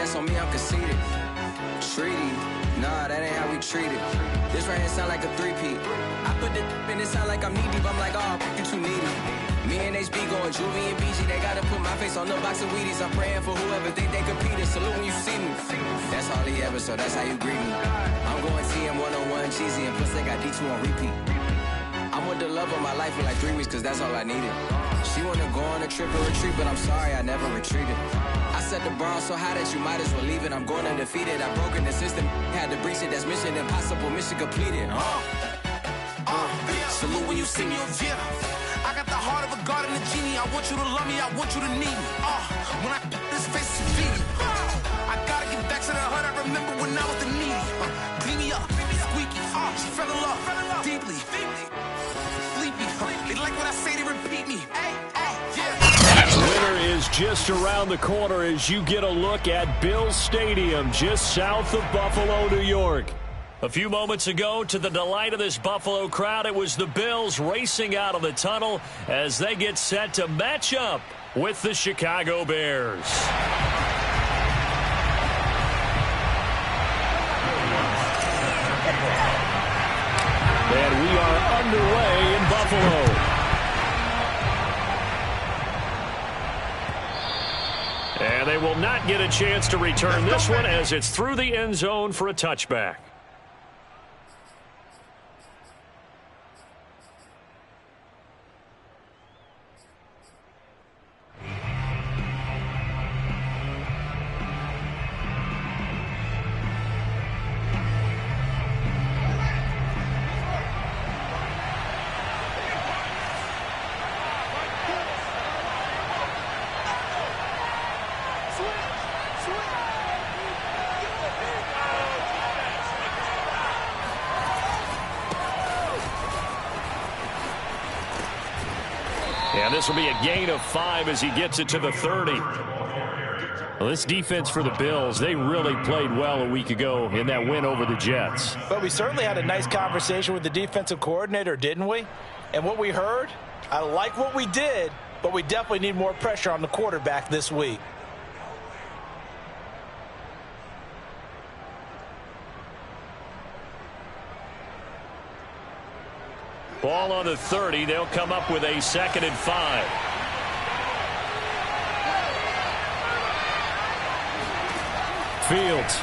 that's on me, I'm conceited. Treaty, nah, that ain't how we treat it. This right here sound like a three-peat. I put the in it sound like I'm knee-deep. I'm like, oh, you too needy. Me and HB going Juvie and BG. They gotta put my face on the box of Wheaties. I'm praying for whoever think they competed. Salute when you see me. That's all he ever, so that's how you greet me. I'm going TM 101 cheesy, and plus they got D2 on repeat. I'm with the love of my life for like 3 weeks, cause that's all I needed. She wanna go on a trip or retreat, but I'm sorry, I never retreated. I set the bar so high that you might as well leave it. I'm going undefeated, I've broken the system. Had to breach it, that's mission impossible, mission completed. Salute when you see me, yeah. I got the heart of a god and a genie. I want you to love me, I want you to need me. When I this face is feedy. I gotta get back to the hood, I remember when I was the needy. Clean me up, squeaky. She fell in love, deeply. Sleepy, they like what I say, they repeat me. Winter is just around the corner as you get a look at Bills Stadium, just south of Buffalo, New York. A few moments ago, to the delight of this Buffalo crowd, it was the Bills racing out of the tunnel as they get set to match up with the Chicago Bears. And we are underway in Buffalo. And they will not get a chance to return this one as it's through the end zone for a touchback. And this will be a gain of 5 as he gets it to the 30. Well, this defense for the Bills, they really played well a week ago in that win over the Jets. But we certainly had a nice conversation with the defensive coordinator, didn't we? And what we heard, I like what we did, but we definitely need more pressure on the quarterback this week. Ball on the 30. They'll come up with a 2nd and 5. Fields.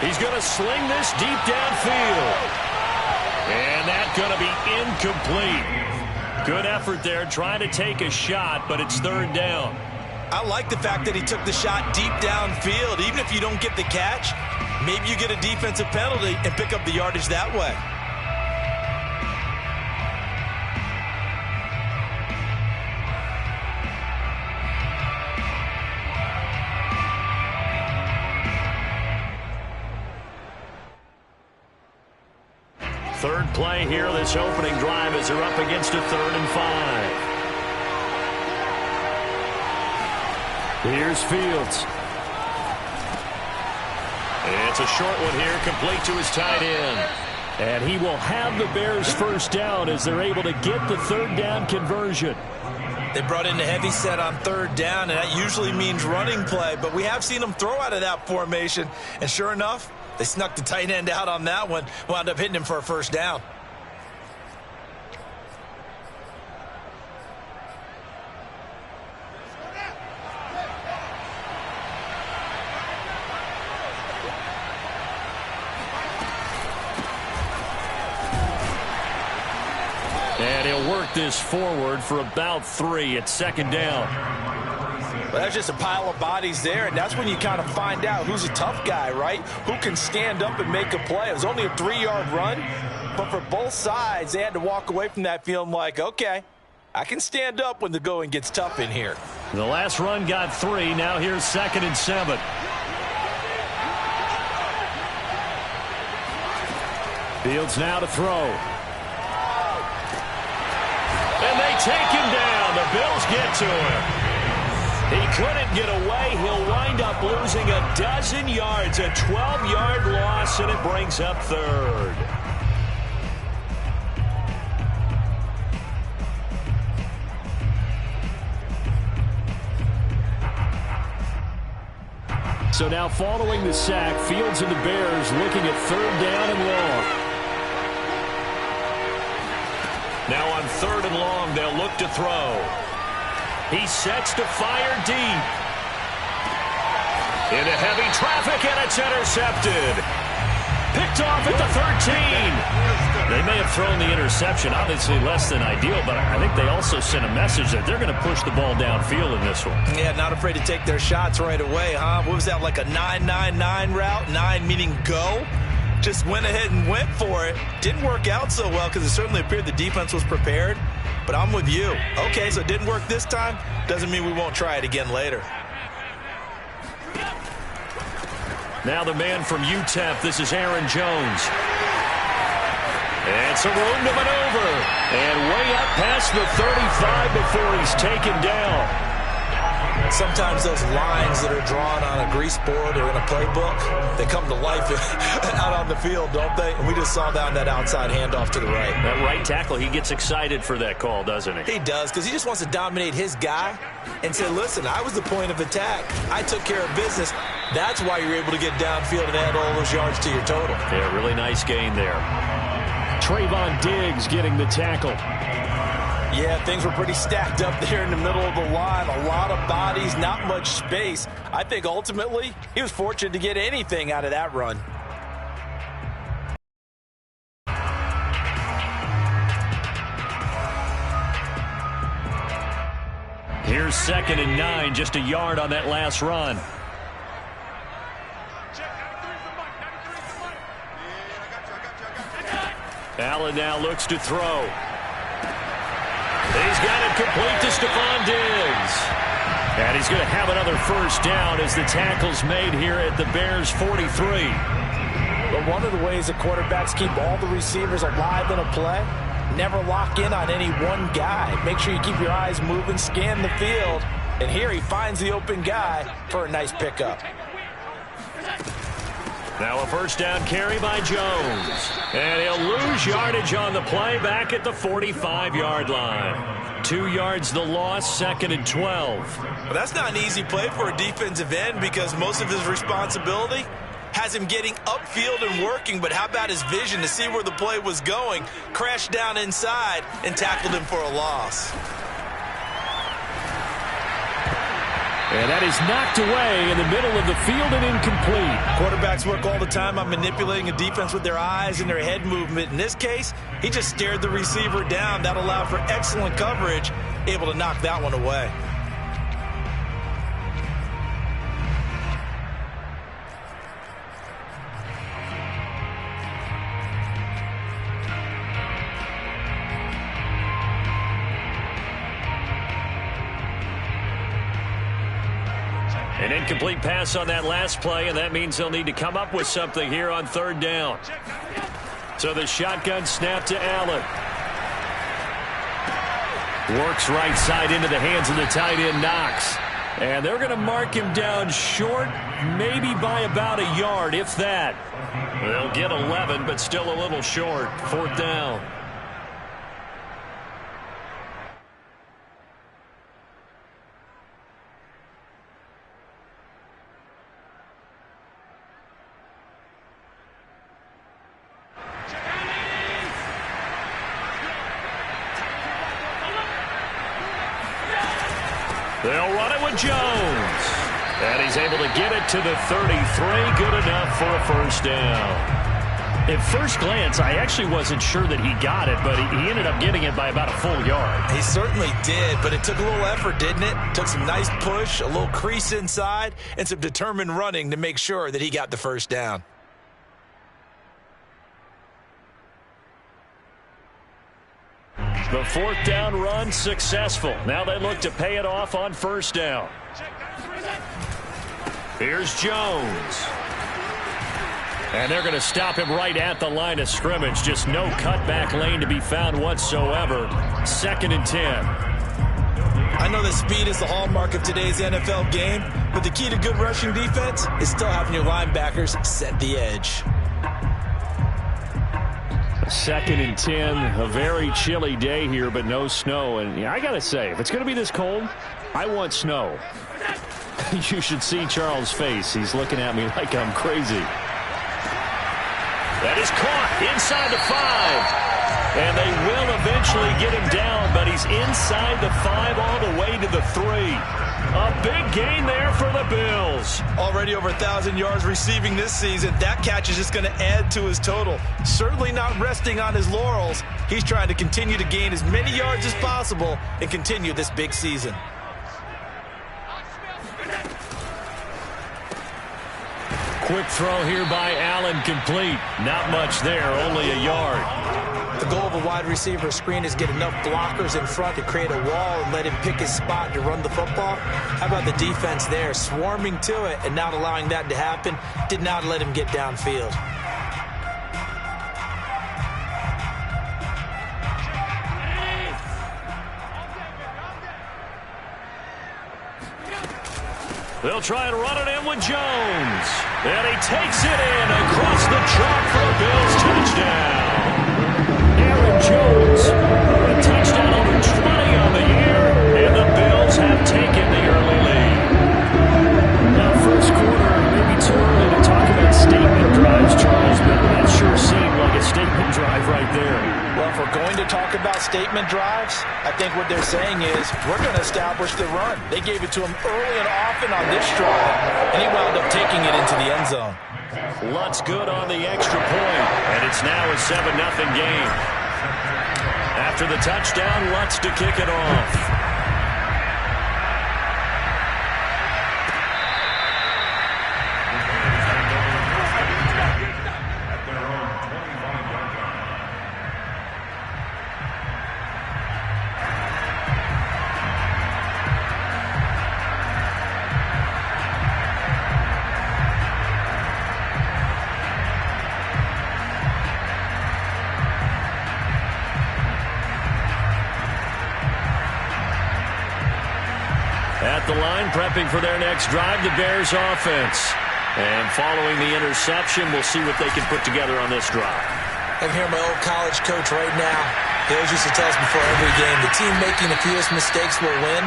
He's going to sling this deep downfield. And that's going to be incomplete. Good effort there trying to take a shot, but it's 3rd down. I like the fact that he took the shot deep downfield. Even if you don't get the catch, maybe you get a defensive penalty and pick up the yardage that way. Third play here, this opening drive as they're up against a 3rd and 5. Here's Fields. It's a short one here, complete to his tight end. And he will have the Bears first down as they're able to get the 3rd down conversion. They brought in the heavy set on 3rd down, and that usually means running play. But we have seen them throw out of that formation. And sure enough, they snuck the tight end out on that one, wound up hitting him for a first down. And he'll work this forward for about 3 at 2nd down. Well, that's just a pile of bodies there, and that's when you kind of find out who's a tough guy, right? Who can stand up and make a play. It was only a 3-yard run, but for both sides, they had to walk away from that feeling like, okay, I can stand up when the going gets tough in here. The last run got 3. Now here's 2nd and 7. Fields now to throw. And they take him down. The Bills get to him. He couldn't get away. He'll wind up losing a dozen yards, a 12-yard loss, and it brings up 3rd. So now following the sack, Fields and the Bears looking at 3rd down and long. Now on 3rd and long, they'll look to throw. He sets to fire deep. Into heavy traffic, and it's intercepted. Picked off at the 13. They may have thrown the interception, obviously less than ideal, but I think they also sent a message that they're going to push the ball downfield in this one. Yeah, not afraid to take their shots right away, huh? What was that, like a 9-9-9 route? 9 meaning go? Just went ahead and went for it. Didn't work out so well because it certainly appeared the defense was prepared. But I'm with you. Okay, so it didn't work this time. Doesn't mean we won't try it again later. Now the man from UTEP, this is Aaron Jones. And some room to maneuver. And way up past the 35 before he's taken down. Sometimes those lines that are drawn on a grease board or in a playbook, they come to life out on the field, don't they? And we just saw down that outside handoff to the right. That right tackle, he gets excited for that call, doesn't he? He does, because he just wants to dominate his guy and say, listen, I was the point of attack. I took care of business. That's why you're able to get downfield and add all those yards to your total. Yeah, really nice gain there. Trayvon Diggs getting the tackle. Yeah, things were pretty stacked up there in the middle of the line. A lot of bodies, not much space. I think ultimately he was fortunate to get anything out of that run. Here's 2nd and 9, just a yard on that last run. Allen now looks to throw. He's got it complete to Stephon Diggs. And he's going to have another first down as the tackle's made here at the Bears' 43. But one of the ways that quarterbacks keep all the receivers alive in a play, never lock in on any one guy. Make sure you keep your eyes moving, scan the field. And here he finds the open guy for a nice pickup. Now a first down carry by Jones. And he'll lose yardage on the play back at the 45-yard line. 2 yards the loss, 2nd and 12. Well, that's not an easy play for a defensive end because most of his responsibility has him getting upfield and working, but how about his vision to see where the play was going, crashed down inside, and tackled him for a loss. And that is knocked away in the middle of the field and incomplete. Quarterbacks work all the time on manipulating a defense with their eyes and their head movement. In this case, he just stared the receiver down. That allowed for excellent coverage, able to knock that one away. An incomplete pass on that last play, and that means they'll need to come up with something here on 3rd down. So the shotgun snap to Allen. Works right side into the hands of the tight end, Knox. And they're going to mark him down short, maybe by about a yard, if that. They'll get 11, but still a little short. 4th down. They'll run it with Jones. And he's able to get it to the 33. Good enough for a first down. At first glance, I actually wasn't sure that he got it, but he ended up getting it by about a full yard. He certainly did, but it took a little effort, didn't it? Took some nice push, a little crease inside, and some determined running to make sure that he got the first down. The 4th down run successful. Now they look to pay it off on 1st down. Here's Jones. And they're going to stop him right at the line of scrimmage. Just no cutback lane to be found whatsoever. 2nd and 10. I know that speed is the hallmark of today's NFL game, but the key to good rushing defense is still having your linebackers set the edge. 2nd and 10, a very chilly day here, but no snow. And I got to say, if it's going to be this cold, I want snow. You should see Charles' face. He's looking at me like I'm crazy. That is caught inside the 5. And they will eventually get him down, but he's inside the 5 all the way to the 3. A big gain there for the Bills. Already over 1,000 yards receiving this season. That catch is just going to add to his total. Certainly not resting on his laurels. He's trying to continue to gain as many yards as possible and continue this big season. Quick throw here by Allen, complete. Not much there, only a yard. The goal of a wide receiver screen is get enough blockers in front to create a wall and let him pick his spot to run the football. How about the defense there, swarming to it and not allowing that to happen? Did not let him get downfield. They'll try and run it in with Jones. And he takes it in across the chalk for a Bills touchdown. Aaron Jones, a touchdown over 20 on the year, and the Bills have taken the early lead. Now, first quarter, maybe too early to talk about statement drives, Charles, but that sure seemed like a statement drive right there. Well, if we're going to talk about statement drives, I think what they're saying is we're going to establish the run. They gave it to him early and often on this drive, and he wound up taking it into the end zone. Lutz good on the extra point, and it's now a 7-0 game. After the touchdown, Lutz to kick it off. At the line, prepping for their next drive, the Bears offense. And following the interception, we'll see what they can put together on this drive. I can hear my old college coach right now. He always used to tell us before every game, the team making the fewest mistakes will win.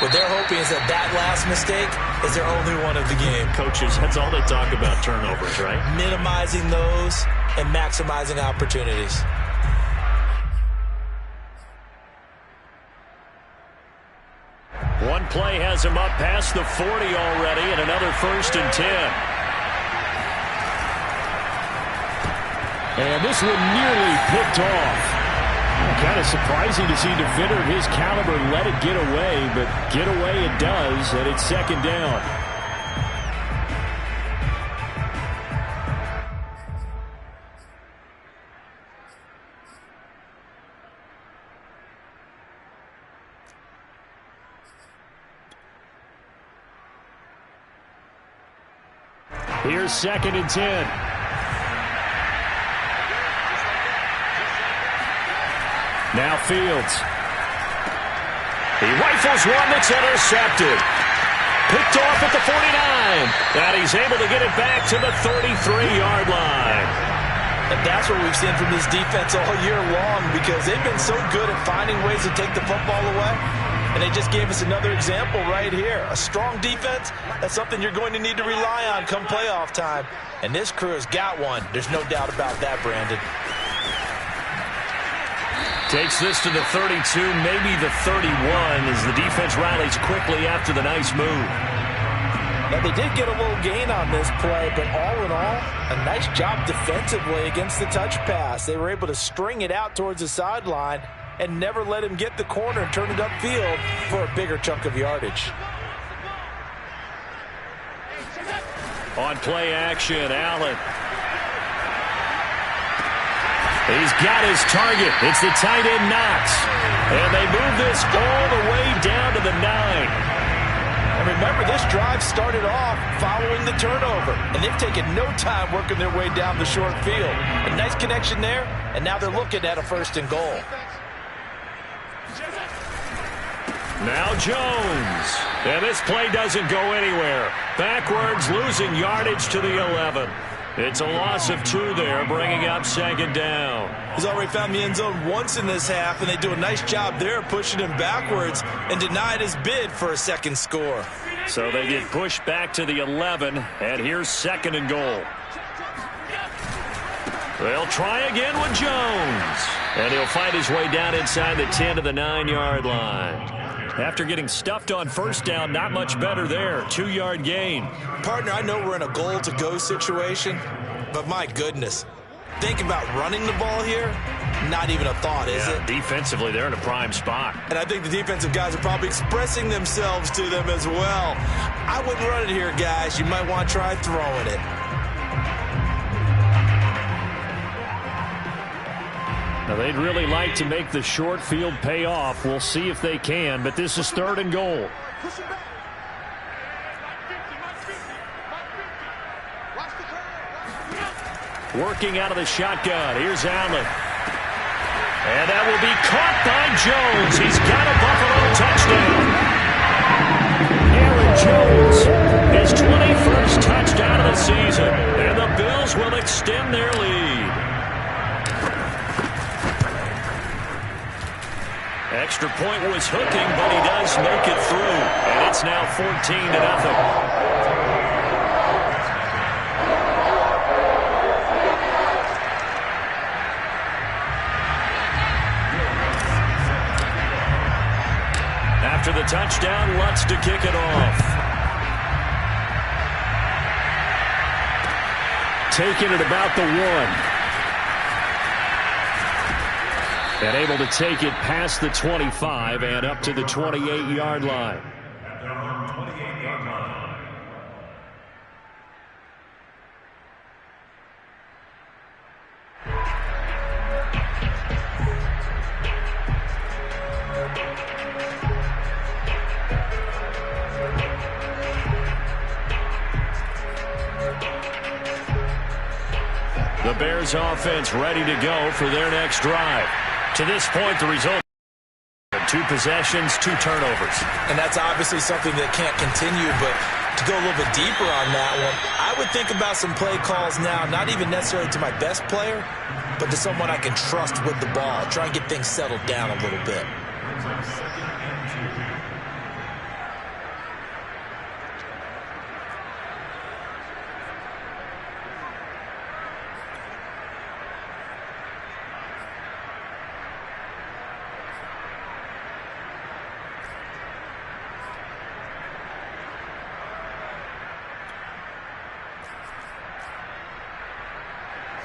What they're hoping is that that last mistake is their only one of the game. Coaches, that's all they talk about, turnovers, right? Minimizing those and maximizing opportunities. One play has him up past the 40 already, and another 1st and 10. And this one nearly picked off. Kind of surprising to see a defender of his caliber let it get away, but get away it does, and it's 2nd down. Here's 2nd and 10. Now Fields. He rifles one that's intercepted. Picked off at the 49. And he's able to get it back to the 33-yard line. And that's what we've seen from this defense all year long, because they've been so good at finding ways to take the football away. And they just gave us another example right here. A strong defense, that's something you're going to need to rely on come playoff time. And this crew has got one. There's no doubt about that, Brandon. Takes this to the 32, maybe the 31, as the defense rallies quickly after the nice move. Now, they did get a little gain on this play, but all in all, a nice job defensively against the touch pass. They were able to string it out towards the sideline and never let him get the corner and turn it upfield for a bigger chunk of yardage. On play action, Allen. He's got his target. It's the tight end, Knox. And they move this all the way down to the 9. And remember, this drive started off following the turnover. And they've taken no time working their way down the short field. A nice connection there, and now they're looking at a 1st and goal. Now Jones. And this play doesn't go anywhere. Backwards, losing yardage to the 11. It's a loss of 2 there, bringing up 2nd down. He's already found the end zone once in this half, and they do a nice job there pushing him backwards and denied his bid for a 2nd score. So they get pushed back to the 11, and here's 2nd and goal. They'll try again with Jones. And he'll find his way down inside the 10 to the 9-yard line. After getting stuffed on 1st down, not much better there. 2-yard gain. Partner, I know we're in a goal-to-go situation, but my goodness. Think about running the ball here. Not even a thought, is it? Defensively, they're in a prime spot. And I think the defensive guys are probably expressing themselves to them as well. I wouldn't run it here, guys. You might want to try throwing it. Now, they'd really like to make the short field pay off. We'll see if they can, but this is 3rd and goal. Working out of the shotgun. Here's Allen. And that will be caught by Jones. He's got a Buffalo touchdown. Aaron Jones, his 21st touchdown of the season. And the Bills will extend their lead. Extra point was hooking, but he does make it through. And it's now 14-0. After the touchdown, Lutz to kick it off. Taking it about the 1. And able to take it past the 25 and up to the 28-yard line. The Bears offense ready to go for their next drive. To this point, the result: 2 possessions, 2 turnovers. And that's obviously something that can't continue, but to go a little bit deeper on that one, I would think about some play calls now, not even necessarily to my best player, but to someone I can trust with the ball. Try and get things settled down a little bit.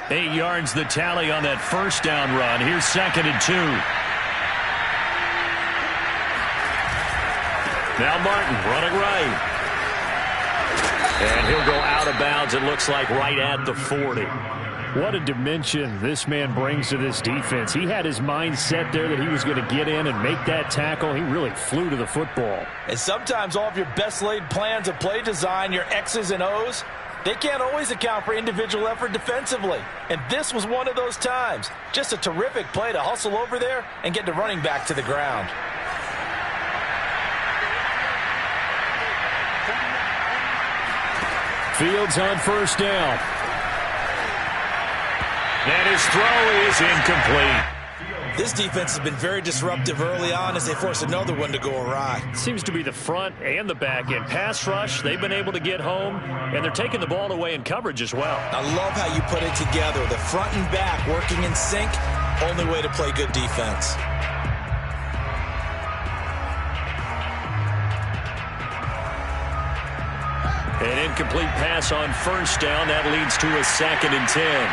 Eight yards the tally on that 1st down run. Here's 2nd and 2. Now Martin running right. And he'll go out of bounds, it looks like, right at the 40. What a dimension this man brings to this defense. He had his mind set there that he was going to get in and make that tackle. He really flew to the football. And sometimes all of your best laid plans of play design, your X's and O's, they can't always account for individual effort defensively. And this was one of those times. Just a terrific play to hustle over there and get the running back to the ground. Fields on 1st down. And his throw is incomplete. This defense has been very disruptive early on as they force another one to go awry. Seems to be the front and the back end. Pass rush, they've been able to get home, and they're taking the ball away in coverage as well. I love how you put it together. The front and back working in sync, only way to play good defense. An incomplete pass on 1st down. That leads to a 2nd and 10.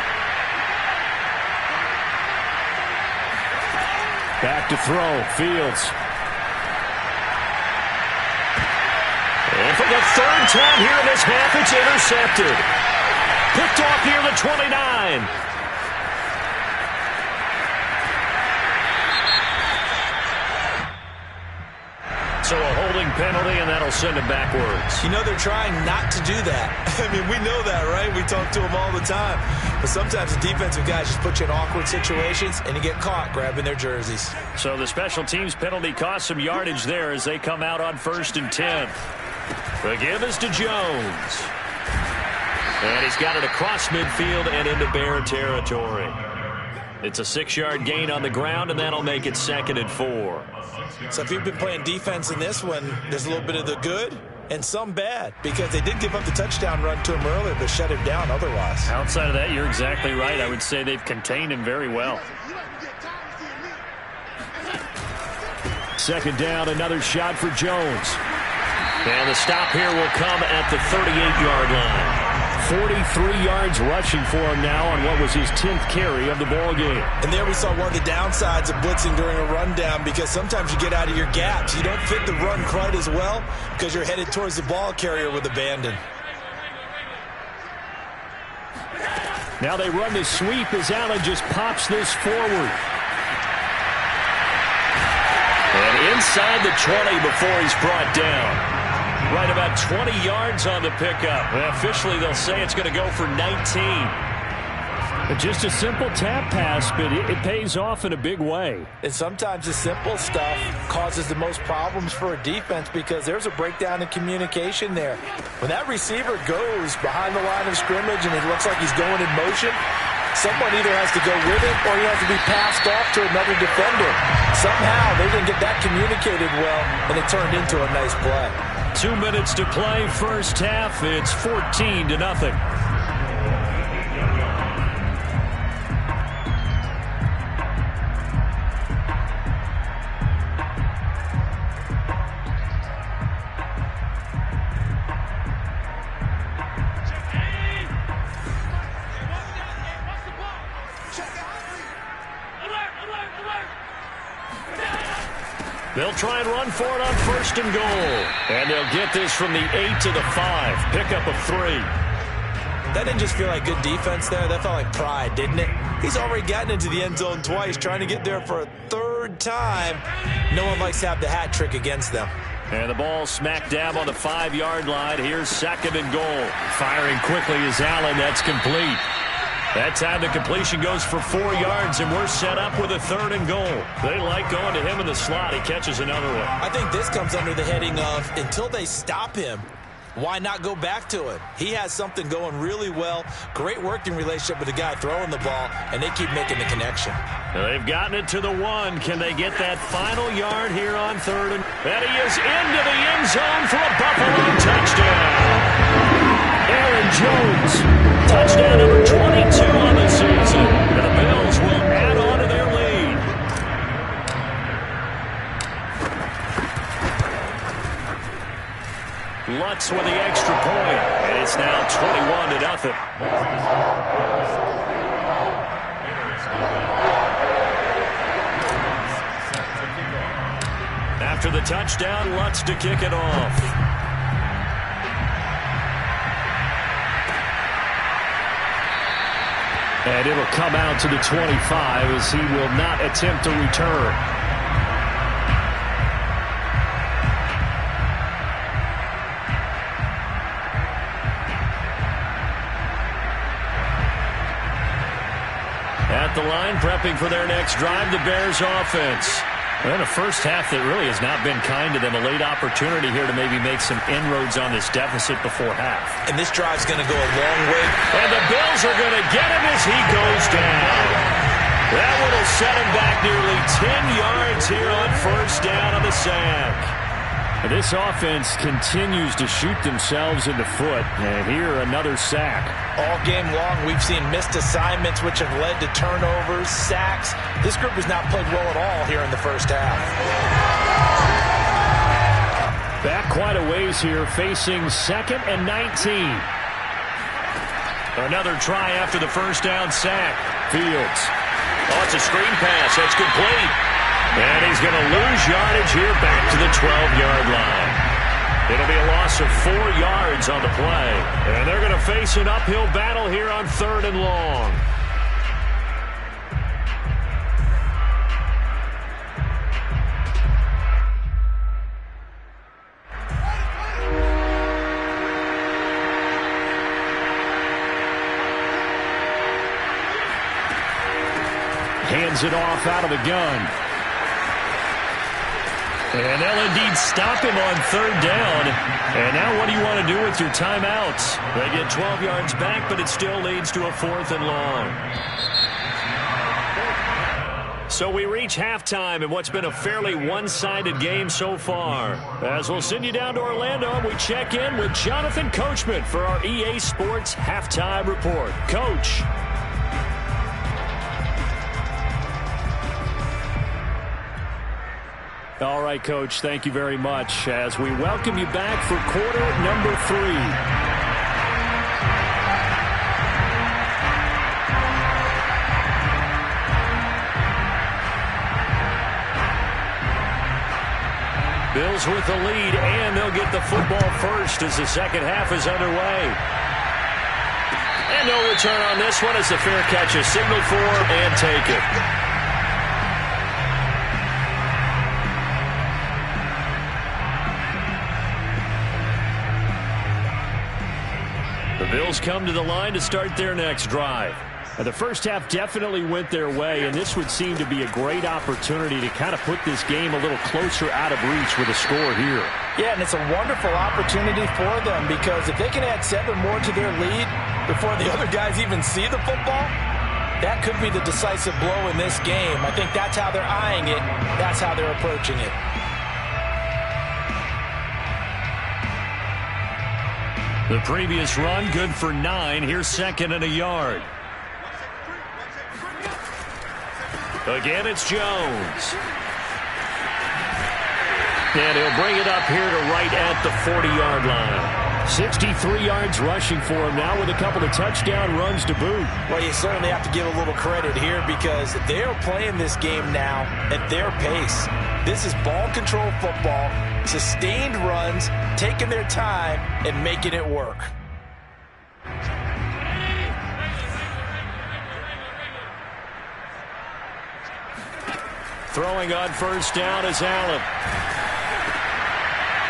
Back to throw, Fields. And for the 3rd time here in this half, it's intercepted. Picked off near the 29. So a holding penalty, and that'll send him backwards. You know, they're trying not to do that. I mean, we know that, right? We talk to them all the time. But sometimes the defensive guys just put you in awkward situations, and you get caught grabbing their jerseys. So the special teams penalty cost some yardage there as they come out on 1st and 10. The give is to Jones. And he's got it across midfield and into Bear territory. It's a 6-yard gain on the ground, and that'll make it 2nd and 4. So if you've been playing defense in this one, there's a little bit of the good and some bad, because they did give up the touchdown run to him earlier, but shut him down otherwise. Outside of that, you're exactly right. I would say they've contained him very well. Second down, another shot for Jones. And the stop here will come at the 38-yard line. 43 yards rushing for him now on what was his 10th carry of the ball game. And there we saw one of the downsides of blitzing during a rundown, because sometimes you get out of your gaps. You don't fit the run quite as well because you're headed towards the ball carrier with abandon. Now they run the sweep as Allen just pops this forward. And inside the 20 before he's brought down. Right about 20 yards on the pickup. And officially, they'll say it's going to go for 19. Just a simple tap pass, but it pays off in a big way. And sometimes the simple stuff causes the most problems for a defense, because there's a breakdown in communication there. When that receiver goes behind the line of scrimmage and it looks like he's going in motion, someone either has to go with it or he has to be passed off to another defender. Somehow they didn't get that communicated well, and it turned into a nice play. 2 minutes to play, first half. It's 14-0. They'll try and run for it on first and goal. And they'll get this from the 8 to the 5. Pickup of 3. That didn't just feel like good defense there. That felt like pride, didn't it? He's already gotten into the end zone twice, trying to get there for a third time. No one likes to have the hat trick against them. And the ball smack dab on the 5-yard line. Here's second and goal. Firing quickly is Allen. That's complete. That time the completion goes for 4 yards, and we're set up with a third and goal. They like going to him in the slot. He catches another one. I think this comes under the heading of, until they stop him, why not go back to it? He has something going really well. Great working relationship with the guy throwing the ball, and they keep making the connection. They've gotten it to the 1. Can they get that final yard here on third? And he is into the end zone for a Buffalo touchdown. Aaron Jones, touchdown number 22 on the season. And the Bills will add on to their lead. Lutz with the extra point, and it's now 21-0. After the touchdown, Lutz to kick it off. And it'll come out to the 25 as he will not attempt to return. At the line, prepping for their next drive, the Bears offense. And a first half that really has not been kind to them. A late opportunity here to maybe make some inroads on this deficit before half. And this drive's going to go a long way. And the Bills are going to get him as he goes down. That one will set him back nearly 10 yards here on first down on the sack. And this offense continues to shoot themselves in the foot. And here, another sack. All game long, we've seen missed assignments, which have led to turnovers, sacks. This group has not played well at all here in the first half. Back quite a ways here, facing 2nd and 19. Another try after the first down sack. Fields. Oh, it's a screen pass. That's complete. And he's going to lose yardage here back to the 12-yard line. It'll be a loss of 4 yards on the play. And they're going to face an uphill battle here on third and long. Hands it off out of the gun. And they'll indeed stop him on third down. And now what do you want to do with your timeouts? They get 12 yards back, but it still leads to a 4th and long. So we reach halftime in what's been a fairly one-sided game so far. As we'll send you down to Orlando, we check in with Jonathan Coachman for our EA Sports Halftime Report. Coach. All right, Coach, thank you very much as we welcome you back for quarter number 3. Bills with the lead, and they'll get the football first as the second half is underway. And no return on this one as the fair catch is signaled for and taken. The Bills come to the line to start their next drive. The first half definitely went their way, and this would seem to be a great opportunity to kind of put this game a little closer out of reach with a score here. Yeah, and it's a wonderful opportunity for them because if they can add 7 more to their lead before the other guys even see the football, that could be the decisive blow in this game. I think that's how they're eyeing it. That's how they're approaching it. The previous run, good for 9. Here's second and a yard. Again, it's Jones. And he'll bring it up here to right at the 40-yard line. 63 yards rushing for him now with a couple of touchdown runs to boot. Well, you certainly have to give a little credit here because they're playing this game now at their pace. This is ball control football, sustained runs, taking their time, and making it work. Throwing on first down is Allen.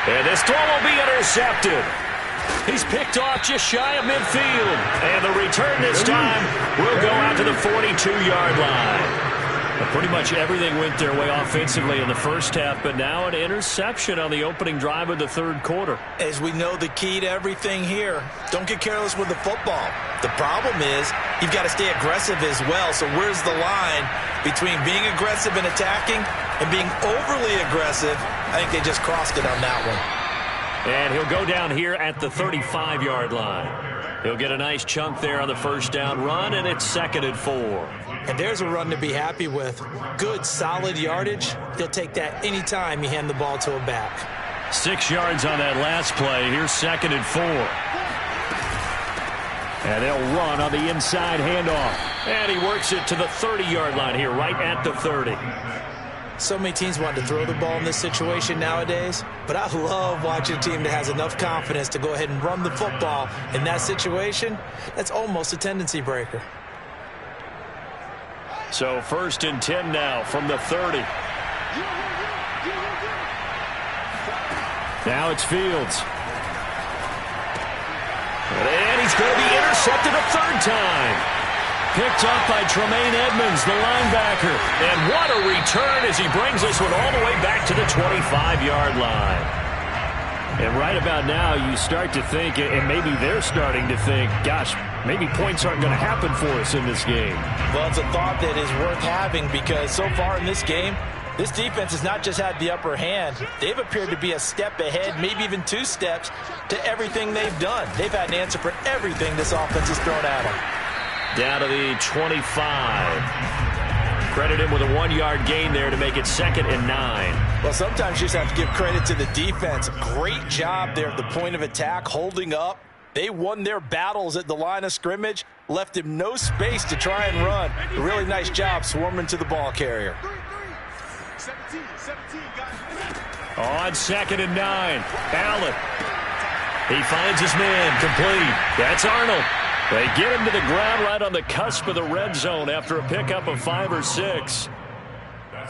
And this throw will be intercepted. He's picked off just shy of midfield. And the return this time will go out to the 42-yard line. Pretty much everything went their way offensively in the first half, but now an interception on the opening drive of the third quarter. As we know, the key to everything here, don't get careless with the football. The problem is you've got to stay aggressive as well. So where's the line between being aggressive and attacking and being overly aggressive? I think they just crossed it on that one. And he'll go down here at the 35-yard line. He'll get a nice chunk there on the first down run, and it's second and 4. And there's a run to be happy with. Good, solid yardage. They'll take that anytime you hand the ball to a back. 6 yards on that last play. Here's second and 4. And they'll run on the inside handoff. And he works it to the 30-yard line here, right at the 30. So many teams want to throw the ball in this situation nowadays, but I love watching a team that has enough confidence to go ahead and run the football in that situation. That's almost a tendency breaker. So first and 10 now from the 30. Now it's Fields. And he's going to be intercepted a third time. Picked up by Tremaine Edmonds, the linebacker. And what a return as he brings this one all the way back to the 25-yard line. And right about now, you start to think, and maybe they're starting to think, gosh, maybe points aren't going to happen for us in this game. Well, it's a thought that is worth having because so far in this game, this defense has not just had the upper hand. They've appeared to be a step ahead, maybe even 2 steps to everything they've done. They've had an answer for everything this offense has thrown at them. Down to the 25. Credit him with a 1-yard gain there to make it second and 9. Well, sometimes you just have to give credit to the defense. Great job there at the point of attack, holding up. They won their battles at the line of scrimmage, left him no space to try and run. A really nice job swarming to the ball carrier. On second and 9, Allen. He finds his man, complete. That's Arnold. They get him to the ground right on the cusp of the red zone after a pickup of 5 or 6.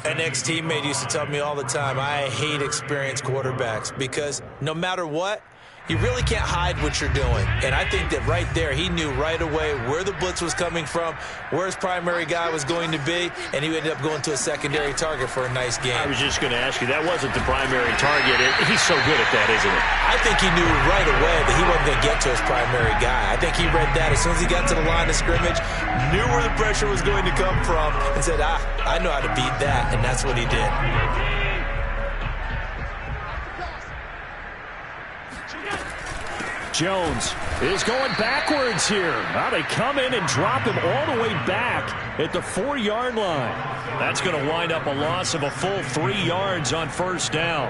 An ex-teammate used to tell me all the time, I hate experienced quarterbacks because no matter what, you really can't hide what you're doing. And I think that right there, he knew right away where the blitz was coming from, where his primary guy was going to be, and he ended up going to a secondary target for a nice game. I was just going to ask you, that wasn't the primary target. He's so good at that, isn't it? I think he knew right away that he wasn't going to get to his primary guy. I I think he read that as soon as he got to the line of scrimmage, knew where the pressure was going to come from, and said, I know how to beat that, and that's what he did. Jones is going backwards here. Now they come in and drop him all the way back at the 4-yard line. That's going to wind up a loss of a full 3 yards on first down.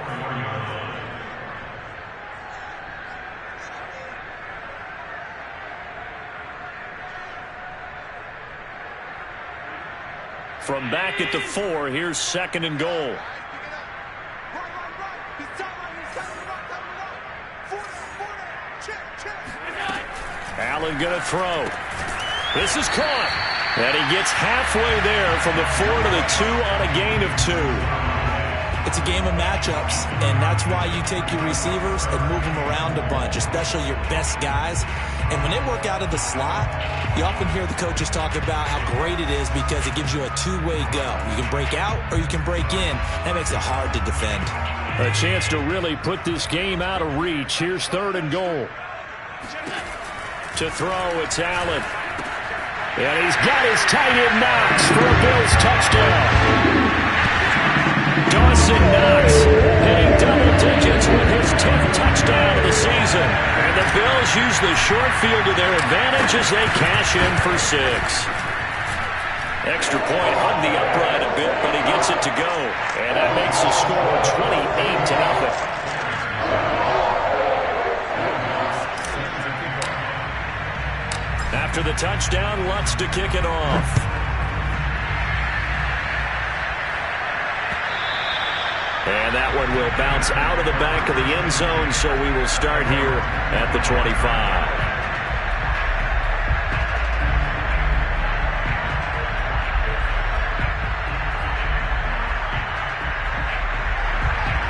From back at the 4, here's 2nd and goal. Allen going to throw. This is caught. And he gets halfway there from the 4 to the 2 on a gain of 2. It's a game of matchups, and that's why you take your receivers and move them around a bunch, especially your best guys. And when they work out of the slot, you often hear the coaches talk about how great it is because it gives you a two-way go. You can break out or you can break in. That makes it hard to defend. A chance to really put this game out of reach. Here's 3rd and goal. To throw, it's Allen. And he's got his tight end Knox for a Bills touchdown. Dawson Knox hitting double digits with his 10th touchdown of the season. And the Bills use the short field to their advantage as they cash in for 6. Extra point hugged the upright a bit, but he gets it to go. And that makes the score 28-0. After the touchdown, Lutz to kick it off. And that one will bounce out of the back of the end zone, so we will start here at the 25.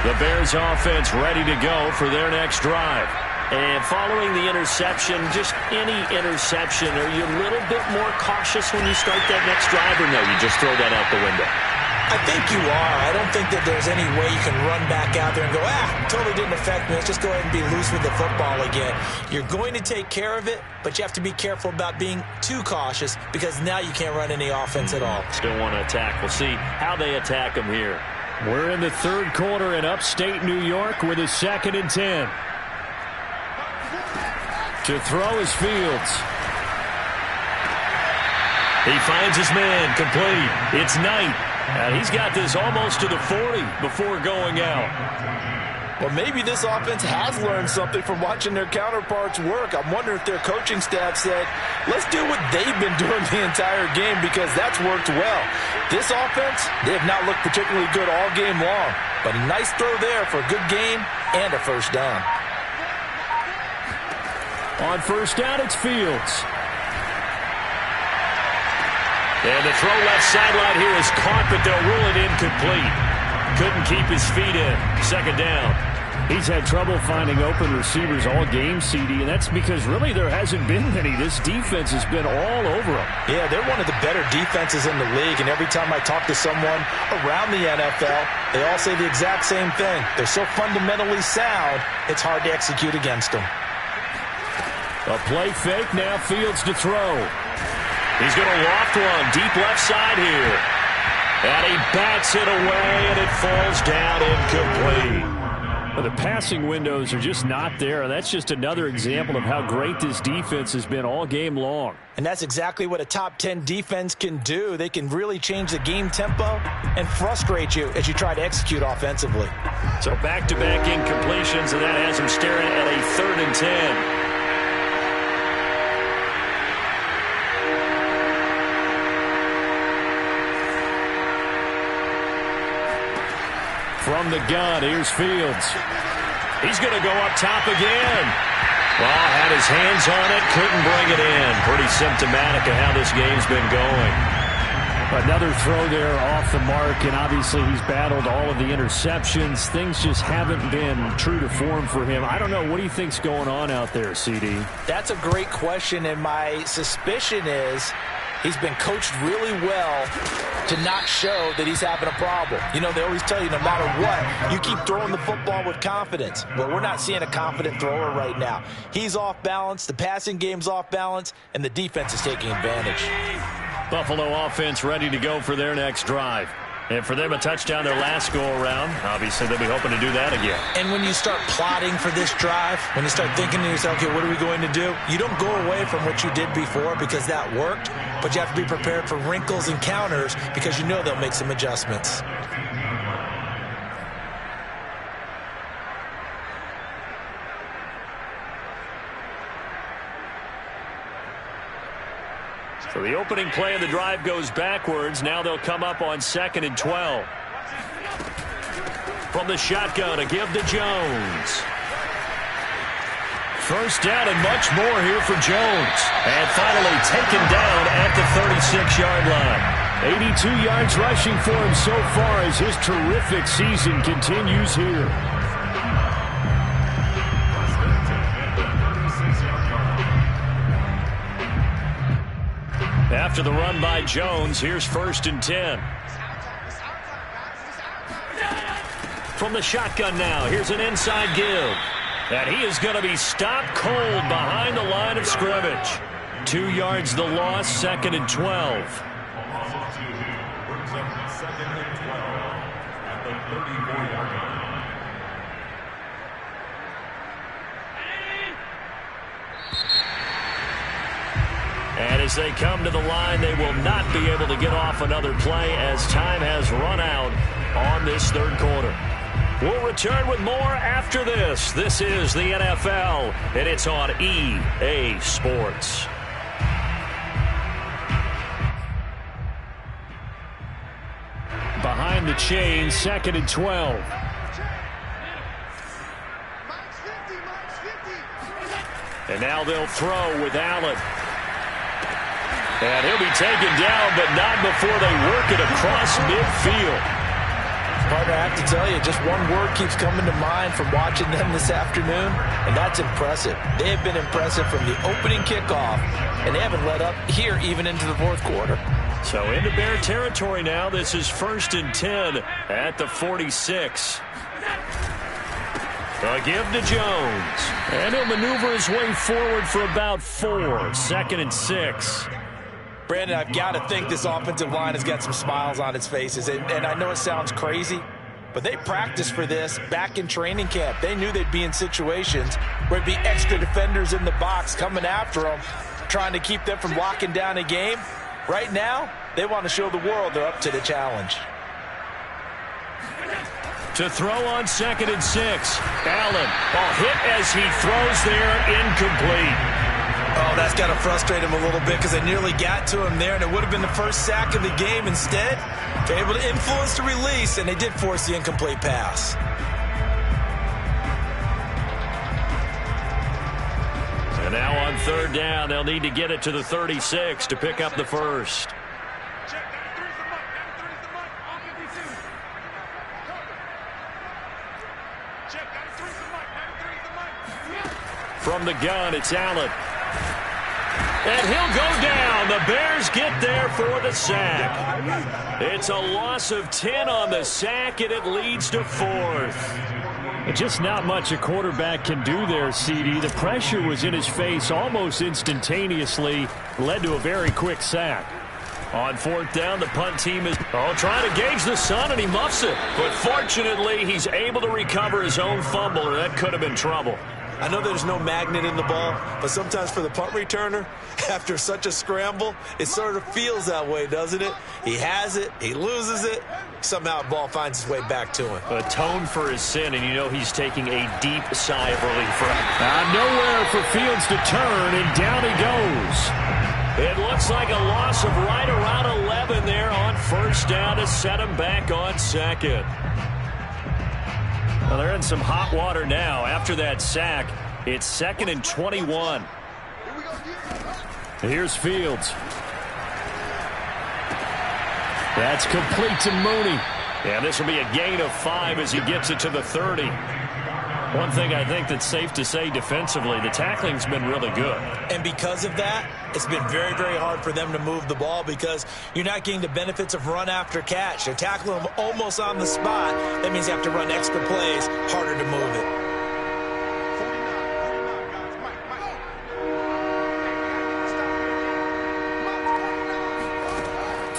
The Bears offense ready to go for their next drive. And following the interception, just any interception, are you a little bit more cautious when you start that next drive, or no, you just throw that out the window? I think you are. I don't think that there's any way you can run back out there and go, totally didn't affect me. Let's just go ahead and be loose with the football again. You're going to take care of it, but you have to be careful about being too cautious because now you can't run any offense at all. Still want to attack. We'll see how they attack them here. We're in the 3rd quarter in upstate New York with a 2nd and 10. To throw is Fields. He finds his man complete. It's Knight. And he's got this almost to the 40 before going out. Well, maybe this offense has learned something from watching their counterparts work. I'm wondering if their coaching staff said, let's do what they've been doing the entire game because that's worked well. This offense, they have not looked particularly good all game long. But a nice throw there for a good game and a first down. On first down, it's Fields. And the throw left sideline here is caught, but they'll rule it incomplete. Couldn't keep his feet in. 2nd down. He's had trouble finding open receivers all game, CD, and that's because really there hasn't been many. This defense has been all over him. Yeah, they're one of the better defenses in the league, and every time I talk to someone around the NFL, they all say the exact same thing. They're so fundamentally sound, it's hard to execute against them. A play fake, now Fields to throw. He's going to loft one, deep left side here. And he bats it away, and it falls down incomplete. Well, the passing windows are just not there. That's just another example of how great this defense has been all game long. And that's exactly what a top 10 defense can do. They can really change the game tempo and frustrate you as you try to execute offensively. So back-to-back incompletions, and that has him staring at a 3rd and 10. From the gun, here's Fields. He's going to go up top again. Well, had his hands on it, couldn't bring it in. Pretty symptomatic of how this game's been going. Another throw there off the mark, and obviously he's battled all of the interceptions. Things just haven't been true to form for him. I don't know. What do you think's going on out there, CD? That's a great question, and my suspicion is He's been coached really well to not show that he's having a problem. You know, they always tell you no matter what, you keep throwing the football with confidence. But we're not seeing a confident thrower right now. He's off balance, the passing game's off balance, and the defense is taking advantage. Buffalo offense ready to go for their next drive. And for them, a touchdown their last go-around. Obviously, they'll be hoping to do that again. And when you start plotting for this drive, when you start thinking to yourself, okay, what are we going to do? You don't go away from what you did before because that worked, but you have to be prepared for wrinkles and counters because you know they'll make some adjustments. So the opening play of the drive goes backwards. Now they'll come up on 2nd and 12. From the shotgun, a give to Jones. First down and much more here for Jones. And finally taken down at the 36-yard line. 82 yards rushing for him so far as his terrific season continues here. After the run by Jones, here's 1st and 10. From the shotgun now, here's an inside give. And he is going to be stopped cold behind the line of scrimmage. 2 yards the loss, 2nd and 12. And as they come to the line, they will not be able to get off another play as time has run out on this third quarter. We'll return with more after this. This is the NFL, and it's on EA Sports. Behind the chain, 2nd and 12. And now they'll throw with Allen. And he'll be taken down, but not before they work it across midfield. Partner, I have to tell you, just one word keeps coming to mind from watching them this afternoon, and that's impressive. They have been impressive from the opening kickoff, and they haven't let up here even into the fourth quarter. So into Bear territory now. This is 1st and 10 at the 46. A give to Jones. And he'll maneuver his way forward for about 4. 2nd and 6. Brandon, I've got to think this offensive line has got some smiles on its faces. And I know it sounds crazy, but they practiced for this back in training camp. They knew they'd be in situations where it'd be extra defenders in the box coming after them, trying to keep them from locking down a game. Right now, they want to show the world they're up to the challenge. To throw on 2nd and 6. Allen, a hit as he throws there, incomplete. Oh, that's got to frustrate him a little bit because they nearly got to him there, and it would have been the first sack of the game. Instead, they're able to influence the release, and they did force the incomplete pass. And now on 3rd down, they'll need to get it to the 36 to pick up the first. From the gun, it's Allen. And he'll go down. The Bears get there for the sack. It's a loss of 10 on the sack, and it leads to 4th. Just not much a quarterback can do there, CD. The pressure was in his face almost instantaneously, led to a very quick sack. On 4th down, the punt team is trying to gauge the sun, and he muffs it. But fortunately, he's able to recover his own fumble, or that could have been trouble. I know there's no magnet in the ball, but sometimes for the punt returner, after such a scramble, it sort of feels that way, doesn't it? He has it, he loses it, somehow the ball finds its way back to him. Atone for his sin, and you know he's taking a deep sigh of relief. Nowhere for Fields to turn, and down he goes. It looks like a loss of right around 11 there on 1st down to set him back on 2nd. Well, they're in some hot water now. After that sack, it's 2nd and 21. Here's Fields. That's complete to Mooney. And this will be a gain of 5 as he gets it to the 30. One thing I think that's safe to say defensively, the tackling's been really good. And because of that, it's been very, very hard for them to move the ball because you're not getting the benefits of run after catch. They're tackling them almost on the spot. That means you have to run extra plays, harder to move it.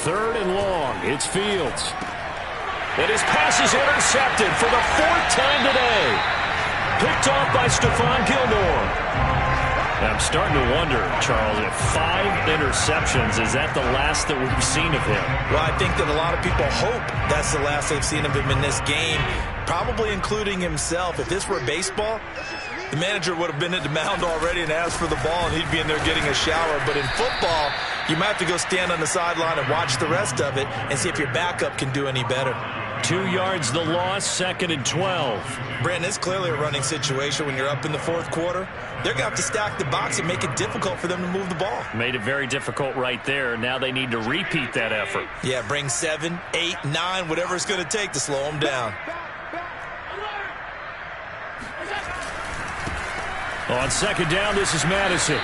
Third and long. It's Fields. And his pass is intercepted for the 4th time today. Picked off by Stephon Gilmore. I'm starting to wonder, Charles, if 5 interceptions, is that the last that we've seen of him? Well, I think that a lot of people hope that's the last they've seen of him in this game, probably including himself. If this were baseball, the manager would have been at the mound already and asked for the ball, and he'd be in there getting a shower. But in football, you might have to go stand on the sideline and watch the rest of it and see if your backup can do any better. 2 yards the loss, 2nd and 12. Brandon, it's clearly a running situation when you're up in the 4th quarter. They're going to have to stack the box and make it difficult for them to move the ball. Made it very difficult right there. Now they need to repeat that effort. Yeah, bring 7, 8, 9, whatever it's going to take to slow them down. On 2nd down, this is Madison.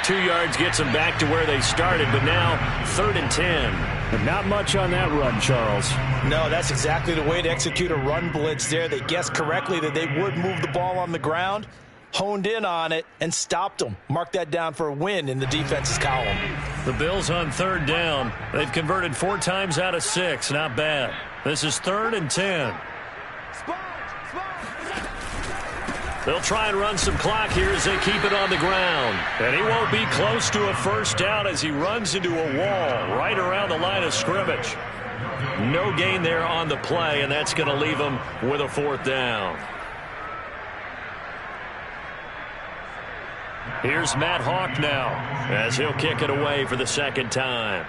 2 yards gets them back to where they started, but now 3rd and 10. But not much on that run, Charles. No, that's exactly the way to execute a run blitz there. They guessed correctly that they would move the ball on the ground, honed in on it, and stopped them. Mark that down for a win in the defense's column. The Bills on 3rd down. They've converted 4 times out of 6. Not bad. This is 3rd and 10. They'll try and run some clock here as they keep it on the ground. And he won't be close to a first down as he runs into a wall right around the line of scrimmage. No gain there on the play, and that's going to leave him with a 4th down. Here's Matt Hawk now as he'll kick it away for the 2nd time.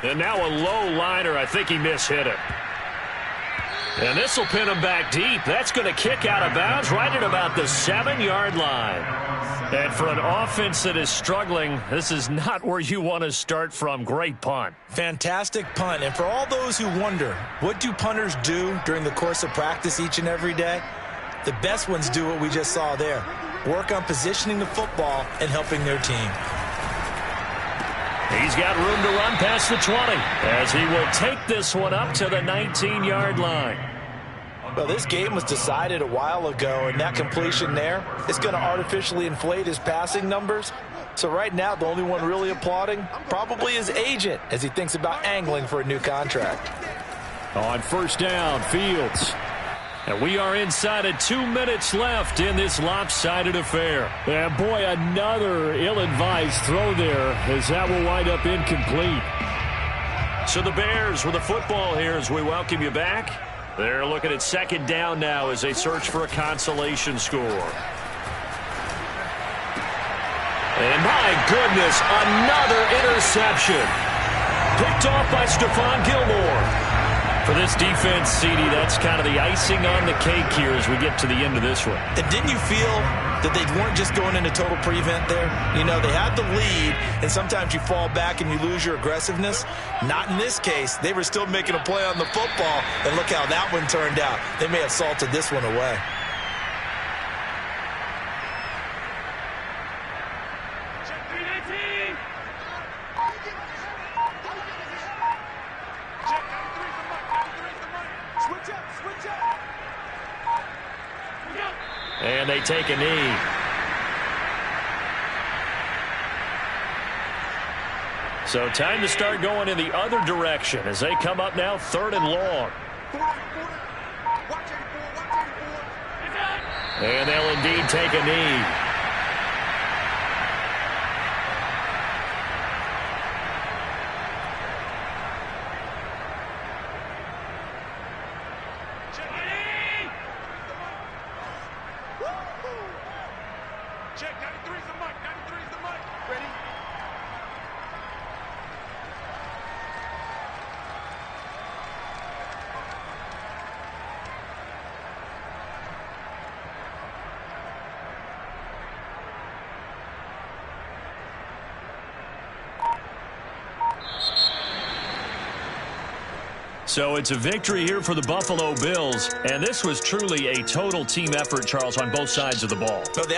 And now a low liner. I think he mishit it. And this will pin him back deep. That's going to kick out of bounds right at about the 7-yard line. And for an offense that is struggling, this is not where you want to start from. Great punt. Fantastic punt. And for all those who wonder, what do punters do during the course of practice each and every day? The best ones do what we just saw there. Work on positioning the football and helping their team. He's got room to run past the 20 as he will take this one up to the 19-yard line. Well, this game was decided a while ago, and that completion there is going to artificially inflate his passing numbers. So right now, the only one really applauding probably his agent as he thinks about angling for a new contract. On 1st down, Fields. And we are inside of 2 minutes left in this lopsided affair. And boy, another ill-advised throw there as that will wind up incomplete. So the Bears with the football here as we welcome you back. They're looking at 2nd down now as they search for a consolation score. And my goodness, another interception. Picked off by Stephon Gilmore. For this defense, CD, that's kind of the icing on the cake here as we get to the end of this one. And didn't you feel that they weren't just going into total prevent there? You know, they had the lead, and sometimes you fall back and you lose your aggressiveness. Not in this case. They were still making a play on the football, and look how that one turned out. They may have salted this one away. And they take a knee. So time to start going in the other direction as they come up now 3rd and long. And they'll indeed take a knee. So it's a victory here for the Buffalo Bills, and this was truly a total team effort, Charles, on both sides of the ball. No, they